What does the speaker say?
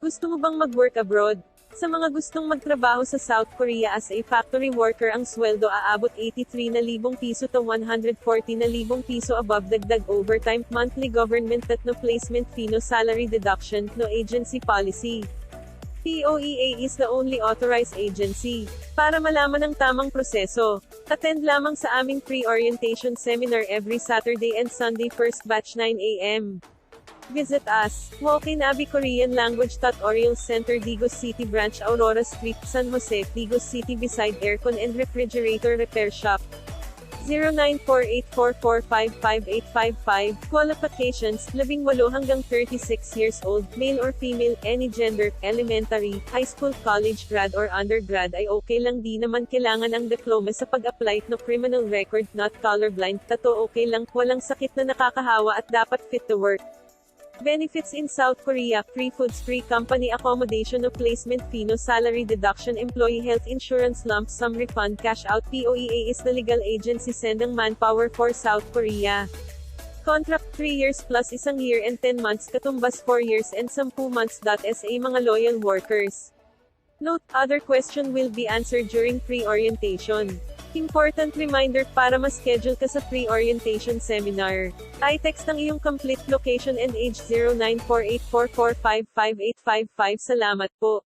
Gusto mo bang mag-work abroad? Sa mga gustong magtrabaho sa South Korea as a factory worker, ang sweldo aabot 83,000 piso to 140,000 piso above dagdag overtime, monthly government at no placement fee, no salary deduction, no agency policy. POEA is the only authorized agency. Para malaman ang tamang proseso, attend lamang sa aming pre-orientation seminar every Saturday and Sunday, first batch 9 a.m. Visit us. Walk-in Abi Korean Language Tutorial Center, Digos City Branch, Aurora St, San Jose, Digos City, beside Aircon and Refrigerator Repair Shop. 094844555855. Qualifications: 18 hanggang 36 years old, male or female, any gender, elementary, high school, college grad or undergrad ay okay lang, di naman kailangan ang diploma sa pag-apply, no criminal record, not colorblind, tattoo okay lang, walang sakit na nakakahawa at dapat fit to work. Benefits in South Korea: free foods, free company accommodation, no placement fee, no salary deduction, employee health insurance, lump sum refund, cash out. POEA is the legal agency sending manpower for South Korea. Contract 3 years plus 1 year and 10 months, katumbas 4 years and 10 months. SA mga loyal workers. Note: other question will be answered during pre-orientation. Important reminder: para ma-schedule ka sa pre-orientation seminar, i-text ang iyong complete location and age 094844555855. Salamat po.